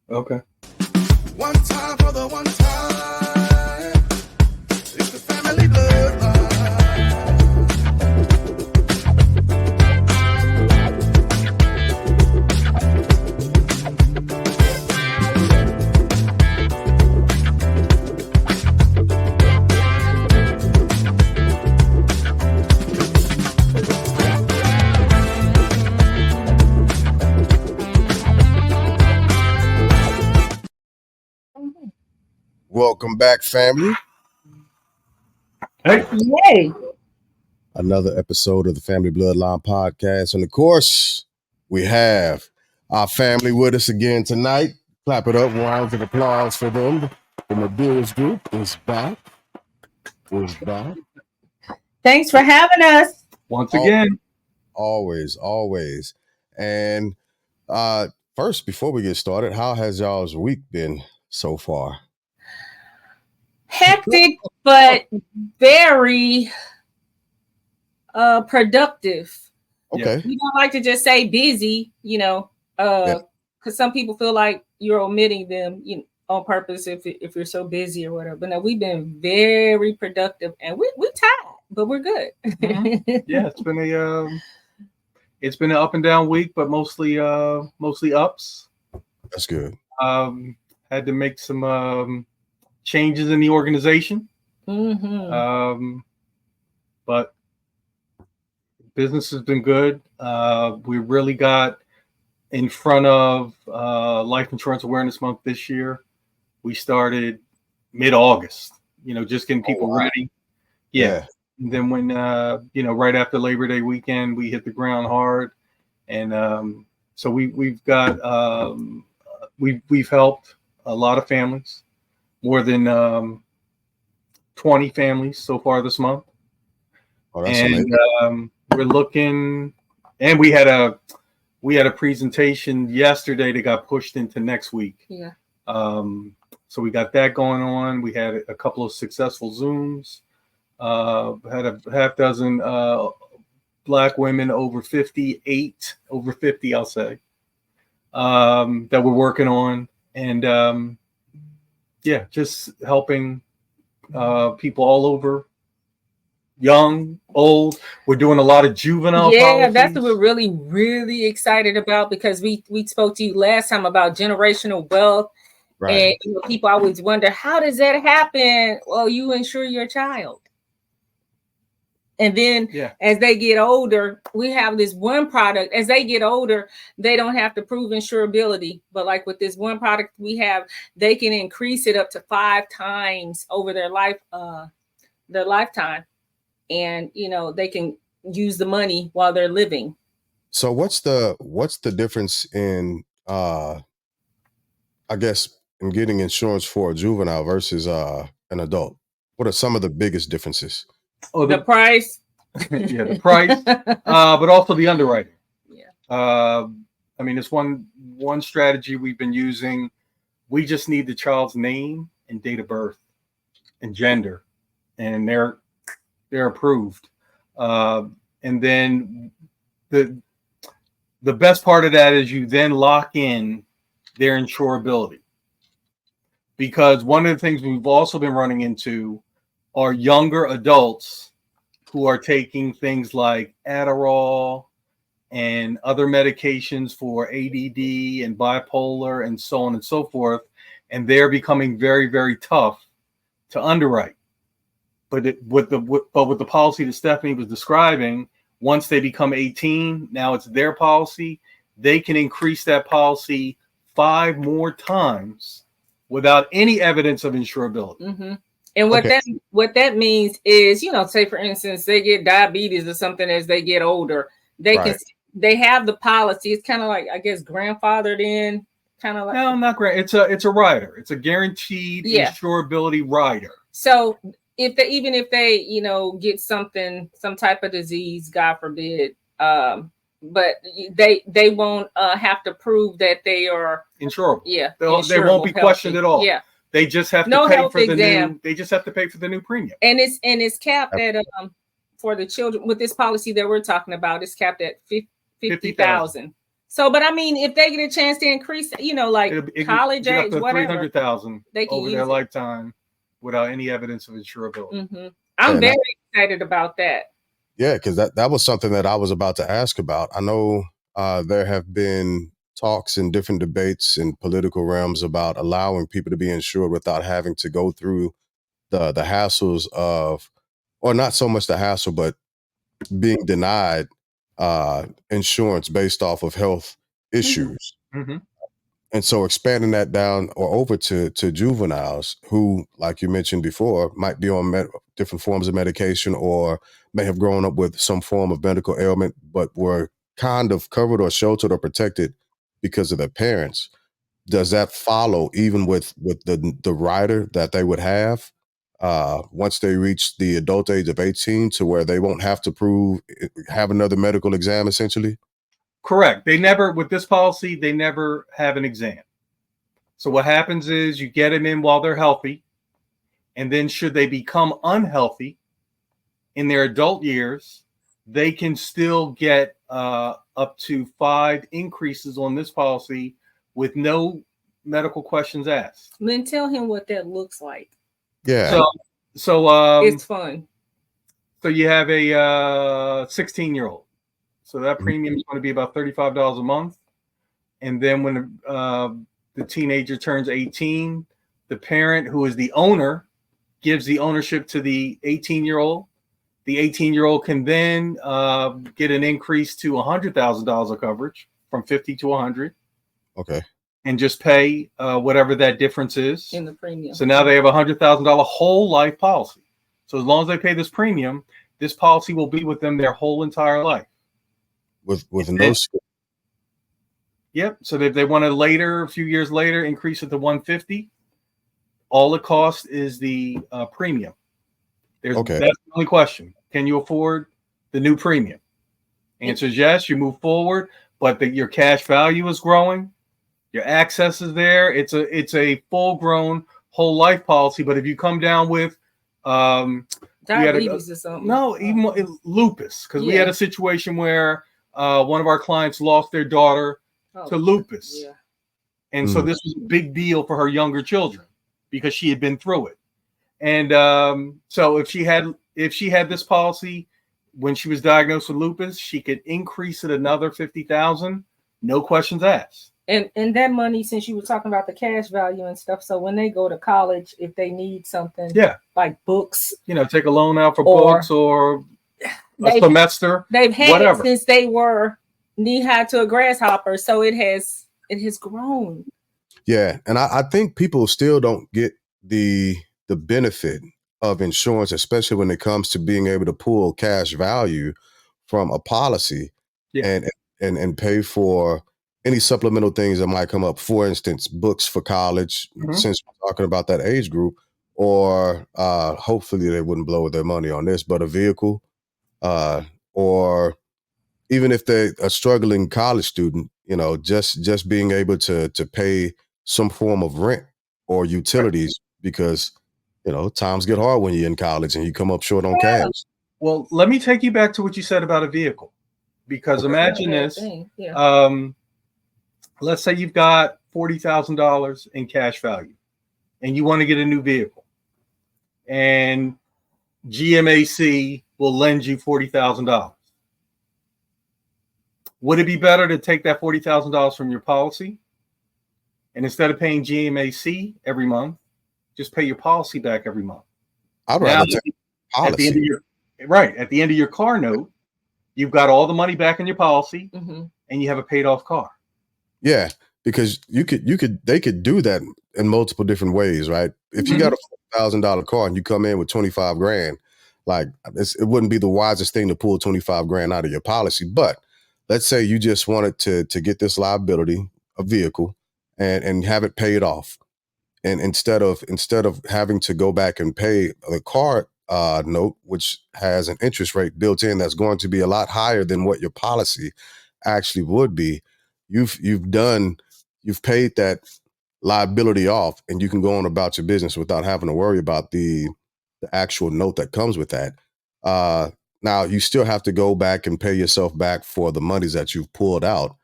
Okay. One time for the one time. It's the family bloodline. Welcome back, family. Hey. Yay. Another episode of the Family Bloodline Podcast. And of course, we have our family with us again tonight. Clap it up, rounds of applause for them. The Medeiros group is back. Thanks for having us. Once again. Always. And first, before we get started, how has y'all's week been so far? Hectic, but very productive. Okay. We don't like to just say busy, because some people feel like you're omitting them, on purpose if you're so busy or whatever. But no, we've been very productive, and we're tired, but we're good. Mm-hmm. Yeah, it's been an up and down week, but mostly ups. That's good. Had to make some changes in the organization. Mm-hmm. But business has been good. We really got in front of Life Insurance Awareness Month this year. We started mid-August, just getting people ready. Yeah. And then when, right after Labor Day weekend, we hit the ground hard. And so we've got, we've helped a lot of families. More than 20 families so far this month. Oh, that's amazing. We're looking, and we had a presentation yesterday that got pushed into next week. Yeah. So we got that going on. We had a couple of successful Zooms. Had a half dozen Black women over 50, I'll say, that we're working on. And just helping people all over, young, old. We're doing a lot of juvenile policies. That's what we're really, really excited about, because we spoke to you last time about generational wealth. Right. And people always wonder, how does that happen? Well, you insure your child. And then as they get older, we have this one product. As they get older, they don't have to prove insurability. But like with this one product we have, they can increase it up to 5 times over their lifetime. And, they can use the money while they're living. So what's the difference in, I guess, in getting insurance for a juvenile versus an adult? What are some of the biggest differences? Oh, the price. The price, but also the underwriting. Yeah. It's one strategy we've been using. We just need the child's name and date of birth and gender, and they're approved. And then the best part of that is you then lock in their insurability, because one of the things we've also been running into are younger adults who are taking things like Adderall and other medications for ADD and bipolar and so on and so forth, and they're becoming very, very tough to underwrite. But with the policy that Stephanie was describing, once they become 18, now it's their policy. They can increase that policy 5 more times without any evidence of insurability. Mm-hmm. And what that means is, say for instance, they get diabetes or something as they get older, they have the policy. It's kind of like, I guess, grandfathered in, kind of like. No, not great. It's a rider. It's a guaranteed insurability rider. So if they get some type of disease, God forbid, but they won't have to prove that they are insurable. Yeah, they won't be questioned at all. Yeah. They just have to pay for the new premium. And it's capped at for the children with this policy that we're talking about. It's capped at $50,000. So, but I mean, if they get a chance to increase, like It college get up age, to whatever, 300,000 they can over use their it. lifetime without any evidence of insurability. Mm-hmm. I'm Yeah, very excited about that. Yeah, because that was something that I was about to ask about. I know there have been talks and different debates in political realms about allowing people to be insured without having to go through the hassles of, or not so much the hassle, but being denied insurance based off of health issues. Mm-hmm. And so expanding that down or over to juveniles who, like you mentioned before, might be on different forms of medication or may have grown up with some form of medical ailment, but were kind of covered or sheltered or protected because of their parents. Does that follow even with the rider that they would have once they reach the adult age of 18 to where they won't have to have another medical exam essentially? Correct. With this policy, they never have an exam. So what happens is you get them in while they're healthy. And then should they become unhealthy in their adult years, they can still get up to 5 increases on this policy with no medical questions asked. Then tell him what that looks like. Yeah. So it's fun. So you have a 16-year-old. So that premium is going to be about $35 a month. And then when the teenager turns 18, the parent who is the owner gives the ownership to the 18-year-old. The 18-year-old can then get an increase to $100,000 of coverage from 50 to 100. Okay. And just pay whatever that difference is in the premium. So now they have a $100,000 whole life policy. So as long as they pay this premium, this policy will be with them their whole entire life. With no. Yep. So if they want to later, a few years later, increase it to 150, all it costs is the premium. That's the only question. Can you afford the new premium? Answer is yes. You move forward, but your cash value is growing. Your access is there. It's a full-grown whole life policy. But if you come down with diabetes or something, even lupus, because we had a situation where one of our clients lost their daughter to lupus. Yeah. And so this was a big deal for her younger children because she had been through it. And so if she had this policy when she was diagnosed with lupus, she could increase it another $50,000, no questions asked. And that money, since you were talking about the cash value and stuff, so when they go to college, if they need something, like books, take a loan out for books or a semester, they've had whatever. It since they were knee-high to a grasshopper, so it has grown. Yeah, and I think people still don't get the benefit of insurance, especially when it comes to being able to pull cash value from a policy and pay for any supplemental things that might come up. For instance, books for college, since we're talking about that age group, or hopefully they wouldn't blow their money on this, but a vehicle, or even if they're a struggling college student, just being able to pay some form of rent or utilities because, times get hard when you're in college and you come up short on cash. Well, let me take you back to what you said about a vehicle, because imagine this. Let's say you've got $40,000 in cash value and you want to get a new vehicle, and GMAC will lend you $40,000. Would it be better to take that $40,000 from your policy and instead of paying GMAC every month, just pay your policy back every month? I'd rather take policy. At the end of your car note, you've got all the money back in your policy and you have a paid off car. Yeah, because they could do that in multiple different ways, right? If you got a $4,000 car and you come in with 25 grand, like it wouldn't be the wisest thing to pull 25 grand out of your policy. But let's say you just wanted to get this liability, a vehicle, and have it paid off. And instead of having to go back and pay the car note, which has an interest rate built in that's going to be a lot higher than what your policy actually would be, you've paid that liability off, and you can go on about your business without having to worry about the actual note that comes with that. Now you still have to go back and pay yourself back for the monies that you've pulled out,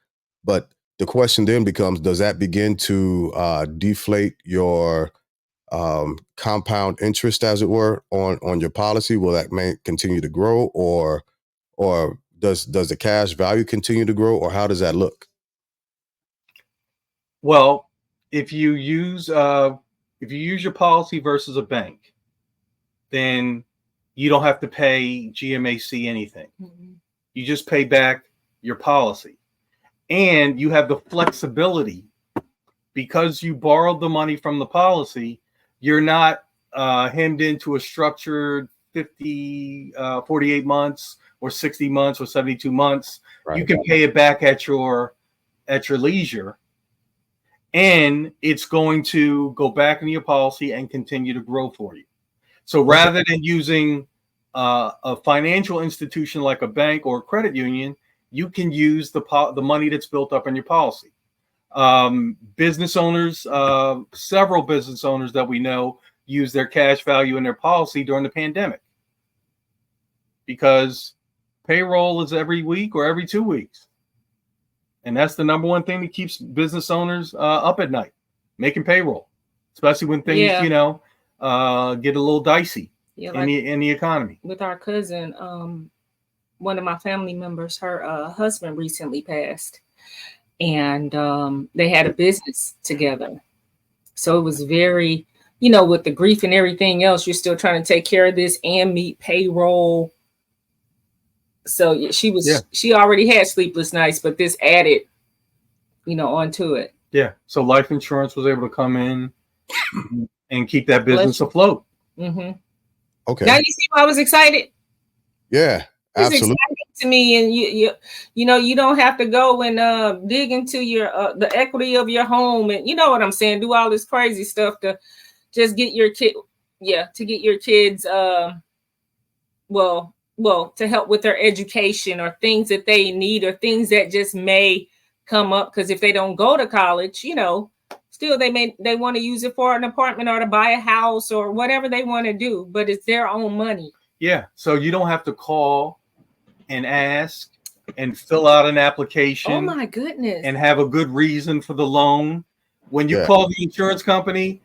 But the question then becomes, does that begin to deflate your compound interest, as it were, on your policy? Will that may continue to grow, or does the cash value continue to grow, or how does that look? Well, if you use your policy versus a bank, then you don't have to pay GMAC anything. Mhm. You just pay back your policy, and you have the flexibility because you borrowed the money from the policy. You're not hemmed into a structured 48 months or 60 months or 72 months. Right. You can pay it back at your leisure, and it's going to go back into your policy and continue to grow for you. So rather than using a financial institution like a bank or a credit union, you can use the money that's built up in your policy. Business owners, several business owners that we know, use their cash value in their policy during the pandemic because payroll is every week or every 2 weeks. And that's the number one thing that keeps business owners up at night, making payroll, especially when things, Yeah. Get a little dicey Yeah, in the economy. with our cousin, one of my family members, her husband recently passed, and they had a business together. So it was very, with the grief and everything else, you're still trying to take care of this and meet payroll. So she already had sleepless nights, but this added, onto it. Yeah. So life insurance was able to come in and keep that business afloat. Mm-hmm. Okay. Now you see why I was excited. Yeah, It's absolutely. exciting to me, and you don't have to go and dig into your the equity of your home, and you know what I'm saying. Do all this crazy stuff to just get your kid, to get your kids, to help with their education or things that they need or things that just may come up, because if they don't go to college, still they want to use it for an apartment or to buy a house or whatever they want to do, but it's their own money. Yeah. So you don't have to call and ask and fill out an application. Oh my goodness. And have a good reason for the loan. When you call the insurance company,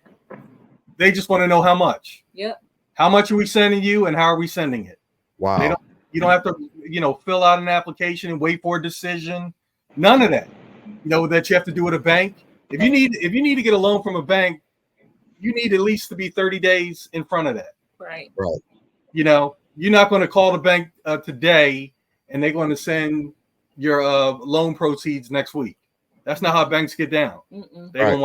they just want to know how much. Yep. How much are we sending you and how are we sending it? Wow. You don't have to, fill out an application and wait for a decision. None of that. That you have to do with a bank. If you need to get a loan from a bank, you need at least to be 30 days in front of that. Right. Right. You're not going to call the bank today and they're going to send your loan proceeds next week. That's not how banks get down. Mm-mm. They're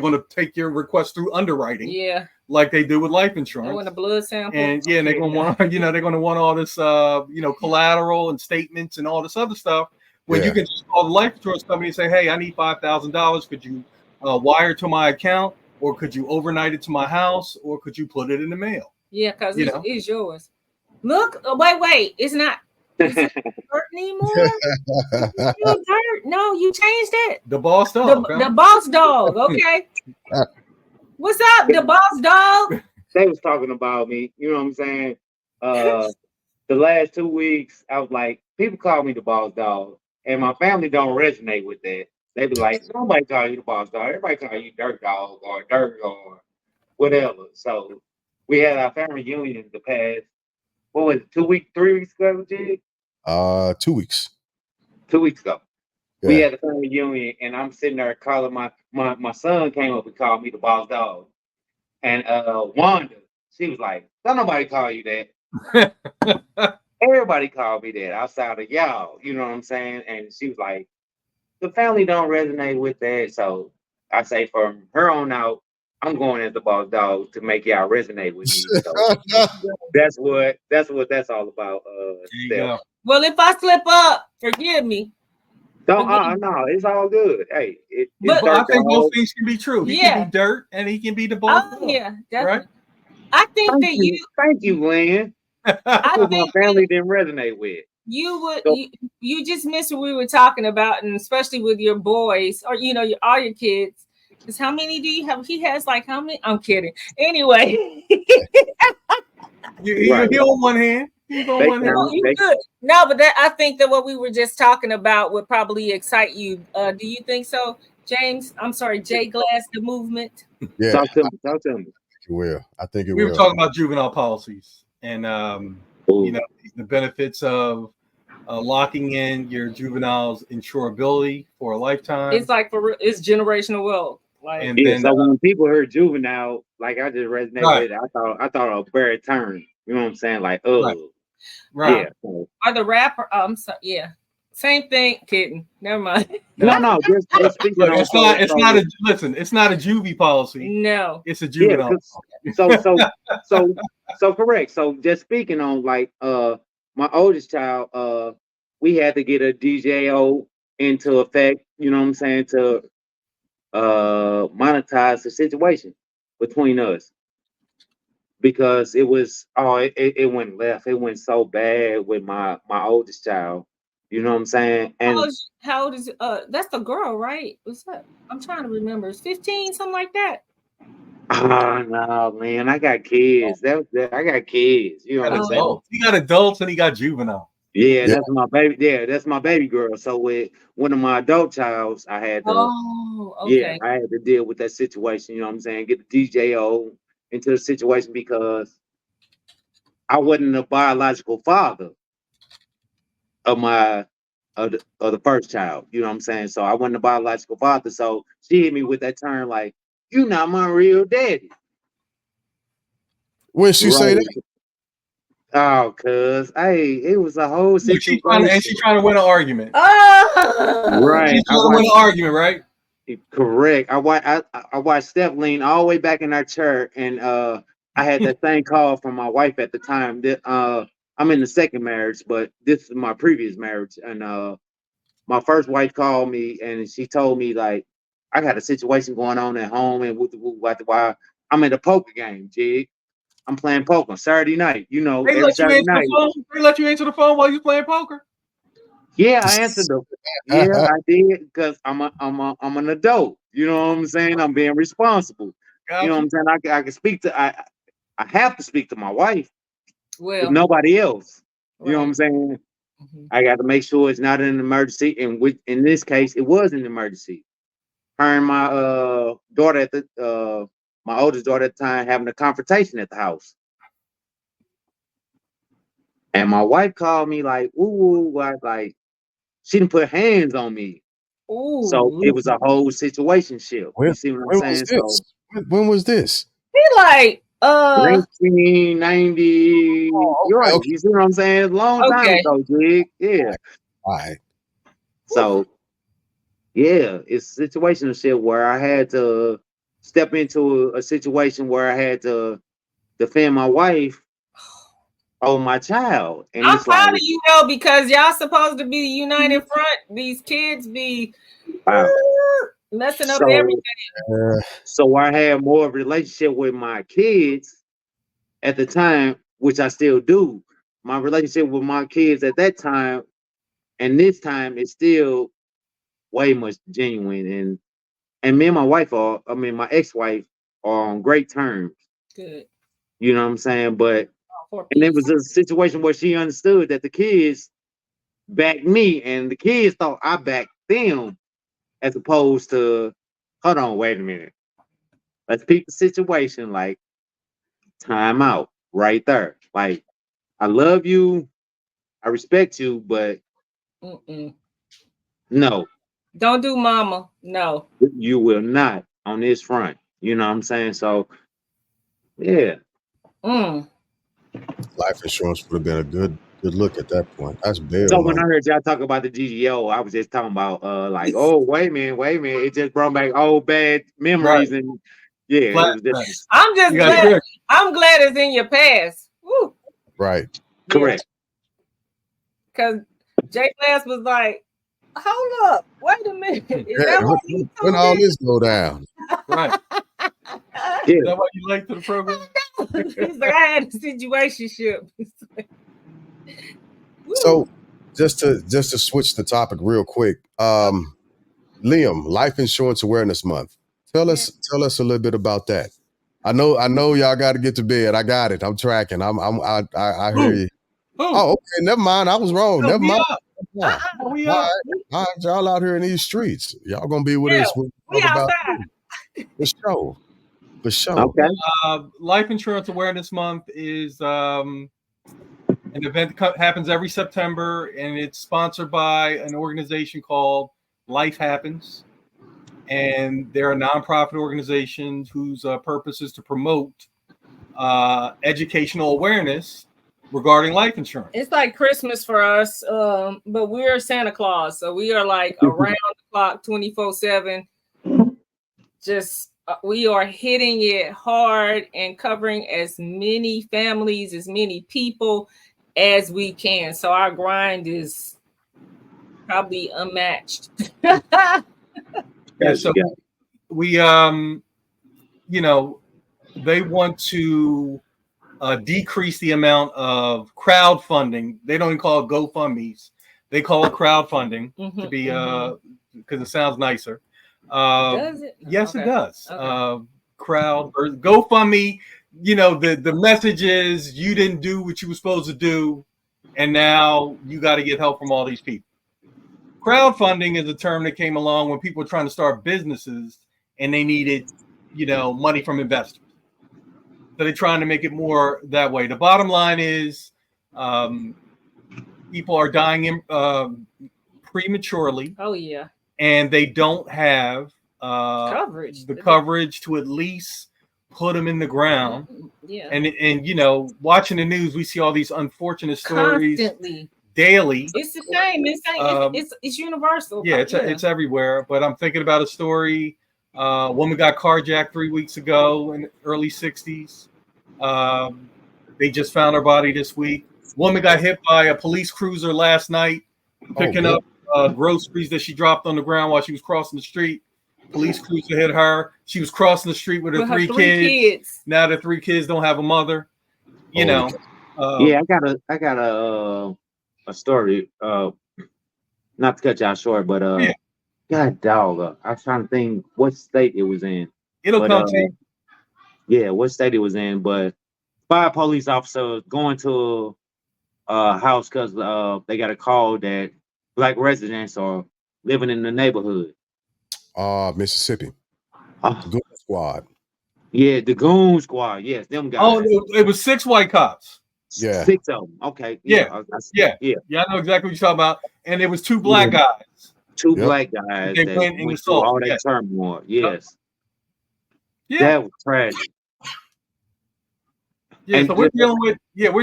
going to take your request through underwriting. Yeah. Like they do with life insurance. They want a blood sample. And they're going to want, they're going to want all this, collateral and statements and all this other stuff. When you can just call the life insurance company and say, hey, I need $5,000. Could you wire to my account, or could you overnight it to my house, or could you put it in the mail? Yeah, because it's yours. Look, wait, it's not. Is it dirt anymore? Dirt? No, you changed it. The boss dog. The boss dog. Okay. What's up, the boss dog? They was talking about me. You know what I'm saying? The last 2 weeks, I was like, people call me the boss dog, and my family don't resonate with that. They be like, nobody call you the boss dog. Everybody call you dirt dog or dirt or whatever. So we had our family reunion the past, 3 weeks ago, Jig? 2 weeks. 2 weeks ago. Yeah. We had a family reunion, and I'm sitting there calling my son came up and called me the boss dog. And Wanda, she was like, don't nobody call you that. Everybody called me that outside of y'all, you know what I'm saying? And she was like, the family don't resonate with that. So I say from her on out, I'm going as the boss dog to make y'all resonate with me. So that's what that's all about. Well, if I slip up, forgive me. No, it's all good. Hey, but I think both things can be true. He can be dirt and he can be the boss. Yeah, right. I think thank you, Lynn. I think my family didn't resonate with. You would you just missed what we were talking about, and especially with your boys or all your kids. Because how many do you have? He has like how many? I'm kidding. Anyway, you on one hand. He's on They one hand. count. You good. No, but that I think that what we were just talking about would probably excite you. Do you think so, James? I'm sorry, Jay Glass, the movement. Yeah, Talk to me. Talk to me. it will. I think it We were will. talking about juvenile policies and Ooh. you know, the benefits of locking in your juvenile's insurability for a lifetime. It's like it's generational wealth. Like And Yeah, then so when people heard juvenile, like I just resonated Right. with it, I thought a bear turn. You know what I'm saying? Like, oh, Right. right. yeah. So- or the rapper. I'm sorry, yeah. Same thing, kidding. Never mind. no, just speaking Look, on. it's not a listen, it's not a juvie policy. No. It's a Yeah, juvenile. 'cause- so correct. So just speaking on like my oldest child, we had to get a DJO into effect, you know what I'm saying, to monetize the situation between us. Because it was it went left. It went so bad with my oldest child. You know what I'm saying? And How old is that's the girl, right? What's up? I'm trying to remember. It's 15, something like that. oh no, man, I got kids. I got kids. You know what I'm saying? Adults. He got adults and he got juvenile. Yeah, Yeah. that's my baby. Yeah, that's my baby girl. So with one of my adult childs, I had to Okay. I had to deal with that situation, you know what I'm saying? Get the DJO into the situation because I wasn't a biological father of the first child, you know what I'm saying? So I wasn't a biological father. So she hit me with that term like, "You not my real daddy." When she say that? Oh, cuz it was a whole Look, situation. she's trying to win an argument. Right. She's trying to win an argument, right? Correct. I watched Steph lean all the way back in our chair, and I had that same call from my wife at the time. That I'm in the second marriage, but this is my previous marriage, and my first wife called me, and she told me like I got a situation going on at home, and why I'm at a poker game, Jig. I'm playing poker Saturday night. You know, They every let you Saturday answer night. the phone. They let you answer the phone while you playing poker. Yeah, I answered them. Yeah, I did because I'm an adult. You know what I'm saying? I'm being responsible. Gotcha. You know what I'm saying? I can speak to I have to speak to my wife. Well, Nobody else. You know what I'm right. saying? Mhm. I got to make sure it's not an emergency. And in this case, it was an emergency. Her and my daughter at the my oldest daughter at the time having a confrontation at the house. And my wife called me like, ooh, like she didn't put hands on me. Ooh. So it was a whole situation shift. You see what I'm saying? So When was this? He like 1990. You're right. Okay. You see what I'm saying? It's a long time Okay. ago, Jig. Yeah. All right. So yeah, it's situational shit where I had to step into a situation where I had to defend my wife over my child. And I'm it's proud like, of you though, because y'all supposed to be the united front. These kids be wow. messing up So, everything. so I had more of a relationship with my kids at the time, which I still do. My relationship with my kids at that time and this time is still way much genuine. And me and my wife my ex-wife are on great terms. Good. You know what I'm saying? But For and it peace. was a situation where she understood that the kids backed me and the kids thought I backed them as opposed to, hold on, wait a minute. Let's peep the situation, like time out right there. Like, I love you, I respect you, but Mm-mm. no, Don't do mama. No. you will not on this front. You know what I'm saying? So, yeah. Life insurance would have been a good look at that point. That's bail So when money. I heard y'all talk about the GGO, I was just talking about like, oh, wait a minute. It just brought back old bad memories. Right. And yeah, it was just I'm just You got glad. tricked. I'm glad it's in your past. Woo. Right. correct. Because Jay Glass was like, hold up, wait a minute. Is that what he When told all me? this go down? Right. Yeah. Is that why you late to the program? He's like, I had a situationship. So just to switch the topic real quick, Liam, Life Insurance Awareness Month. Tell us a little bit about that. I know y'all got to get to bed. I got it. I'm tracking. I hear you. Oh, okay. Never mind. I was wrong. No, Never we mind. up. Yeah. No, we All up. right. All right, y'all out here in these streets. Y'all gonna be with Yeah, us. When we talk about outside. for sure. For sure. Okay. Life Insurance Awareness Month is an event happens every September, and it's sponsored by an organization called Life Happens. And they're a nonprofit organization whose purpose is to promote educational awareness regarding life insurance. It's like Christmas for us, but we're Santa Claus, so we are like around the clock, 24/7. Just we are hitting it hard and covering as many families, as many people as we can. So our grind is probably unmatched. Yeah, so we they want to decrease the amount of crowdfunding. They don't even call it GoFundMe's. They call it crowdfunding to be because it sounds nicer. Does it? Yes, Okay. it does. Okay. Crowd or GoFundMe, the message is you didn't do what you were supposed to do, and now you got to get help from all these people. Crowdfunding is a term that came along when people were trying to start businesses and they needed, money from investors. So they're trying to make it more that way. The bottom line is people are dying prematurely. Oh yeah. And they don't have Coverage. the coverage to at least put them in the ground. Yeah. And watching the news, we see all these unfortunate stories Constantly. daily. It's the same. It's universal. Yeah, it's everywhere. But I'm thinking about a story. A woman got carjacked 3 weeks ago in the early 60s. They just found her body this week. Woman got hit by a police cruiser last night, picking up groceries that she dropped on the ground while she was crossing the street. Police cruiser hit her. She was crossing the street with her three kids. Now the 3 kids don't have a mother. Yeah, I got a story. Not to cut y'all short, but God dog, I was trying to think what state it was in. It'll come to you. Yeah, what state it was in, but 5 police officers going to a house because they got a call that Black residents are living in the neighborhood. Mississippi. Goon Squad. Yeah, the Goon Squad. Yes, them guys. Oh, it was 6 white cops. Yeah. 6 of them. Okay. Yeah. I know exactly what you're talking about. And it was 2 black guys. 2 black guys. They went in the assault. All that turmoil. Yes. Yeah. That was tragic. Yeah, so we're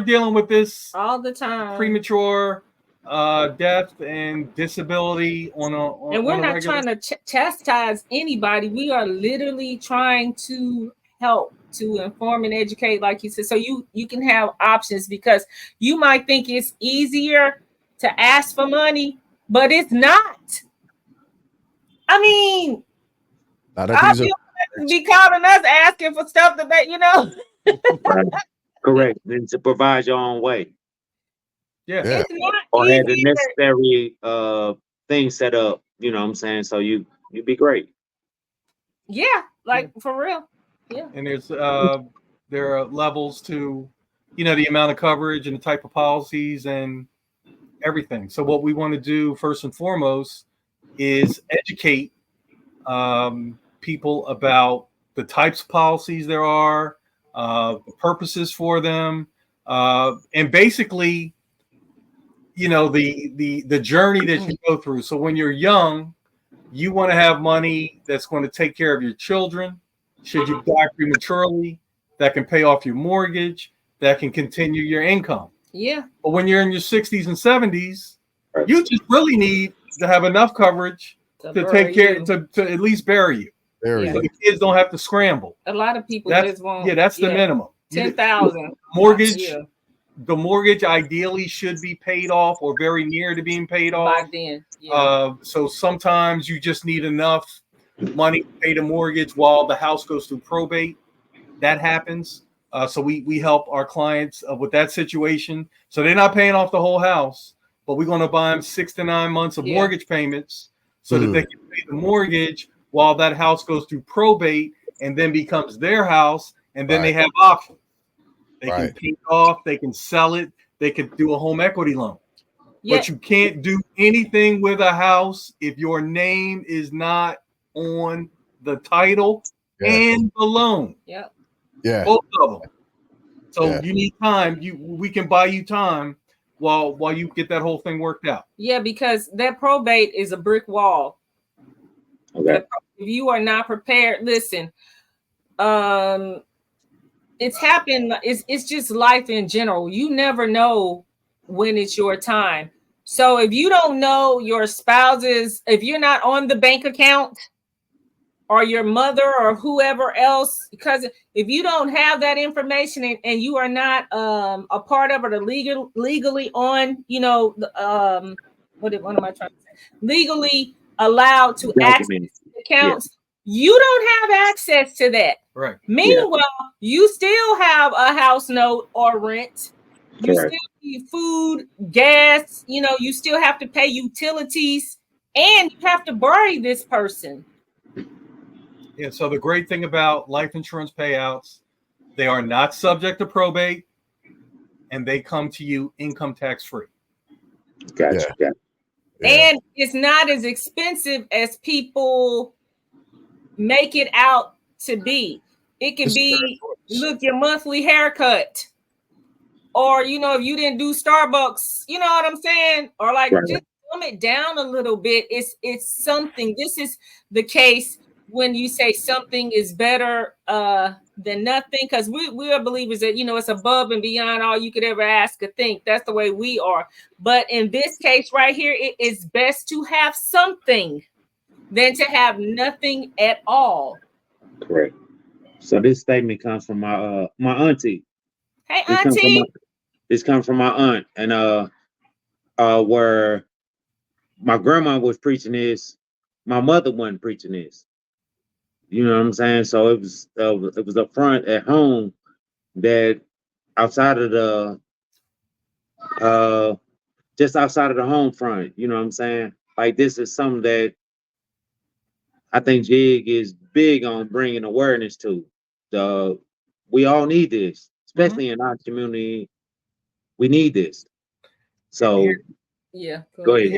dealing with this all the time. Premature death and disability on we're not trying to chastise anybody. We are literally trying to help, to inform and educate, like you said, so you can have options, because you might think it's easier to ask for money, but it's not. I mean, I feel like be calling us asking for stuff that Right. Correct. Then to provide your own way. Yeah. Or have the necessary things set up, you know what I'm saying? So you'd be great. Yeah, like for real. Yeah. And there are levels to, the amount of coverage and the type of policies and everything. So what we want to do first and foremost is educate people about the types of policies there are, the purposes for them, and basically, the journey that you go through. So when you're young, you want to have money that's going to take care of your children should you die prematurely, that can pay off your mortgage, that can continue your income. Yeah. But when you're in your 60s and 70s, you just really need to have enough coverage to take care, to at least bury you. So the kids don't have to scramble. A lot of people just won't. Yeah, that's the minimum. 10,000 mortgage. Yeah. The mortgage ideally should be paid off or very near to being paid off by then. Yeah. So sometimes you just need enough money to pay the mortgage while the house goes through probate. That happens. So we help our clients with that situation. So they're not paying off the whole house, but we're going to buy them 6 to 9 months of mortgage payments so that they can pay the mortgage while that house goes through probate and then becomes their house. And then they have options. They can pay it off. They can sell it. they could do a home equity loan. Yeah. But you can't do anything with a house if your name is not on the title and the loan. Yep. Yeah. Both of them. So Yeah. you need time. We can buy you time while you get that whole thing worked out. Yeah, because that probate is a brick wall. Okay. If you are not prepared, listen. It's happened. It's just life in general. You never know when it's your time. So if you don't know your spouse's, if you're not on the bank account or your mother or whoever else, because if you don't have that information and you are not a part of it or legally on, you know, what am I trying to say? Legally allowed to access accounts, you don't have access to that. Right. Meanwhile, you still have a house note or rent. You Correct. still need food, gas, you know, you still have to pay utilities and you have to bury this person. Yeah. So the great thing about life insurance payouts, they are not subject to probate and they come to you income tax free. Gotcha. Yeah. And it's not as expensive as people make it out to be. It can be, look, your monthly haircut. Or, you know, if you didn't do Starbucks, you know what I'm saying? Or like just dumb it down a little bit. It's something. This is the case when you say something is better than nothing, because we are believers that, you know, it's above and beyond all you could ever ask or think. That's the way we are. But in this case right here, it is best to have something than to have nothing at all. Correct. So this statement comes from my auntie. Hey, auntie. This comes from my aunt, and where my grandma was preaching this, my mother wasn't preaching this. You know what I'm saying? So it was up front at home that outside of the just outside of the home front. You know what I'm saying? Like this is something that I think Jig is big on bringing awareness to. We all need this, especially in our community. We need this. So go ahead.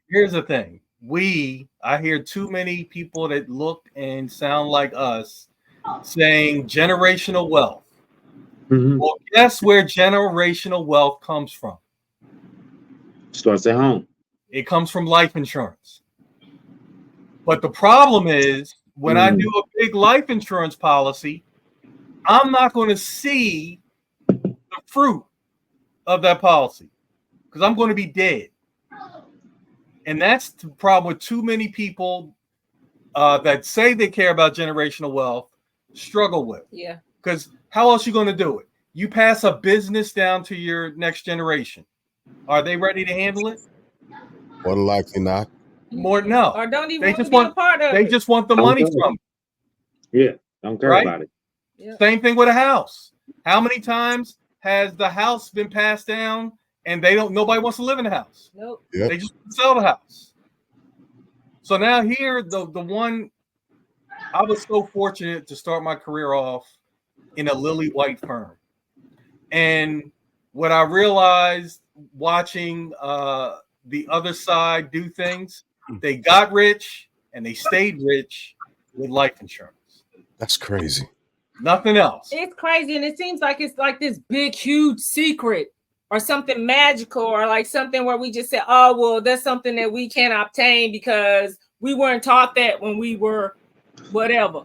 Here's the thing. I hear too many people that look and sound like us saying generational wealth. Mm-hmm. Well, guess where generational wealth comes from? Starts at home. It comes from life insurance. But the problem is when I do a big life insurance policy, I'm not going to see the fruit of that policy because I'm going to be dead. And that's the problem with too many people that say they care about generational wealth struggle with. Yeah. Because how else are you going to do it? You pass a business down to your next generation. Are they ready to handle it? More than likely not. No. Or don't even want to be a part of it. They just want the money from it. Yeah. Don't care about it. Yeah. Same thing with a house. How many times has the house been passed down and nobody wants to live in the house? Nope. Yep. They just sell the house. So now here, the one, I was so fortunate to start my career off in a lily white firm. And what I realized watching the other side do things, they got rich and they stayed rich with life insurance. That's crazy. Nothing else. It's crazy. And it seems like it's like this big, huge secret or something magical or like something where we just say, oh, well, that's something that we can't obtain because we weren't taught that when we were whatever.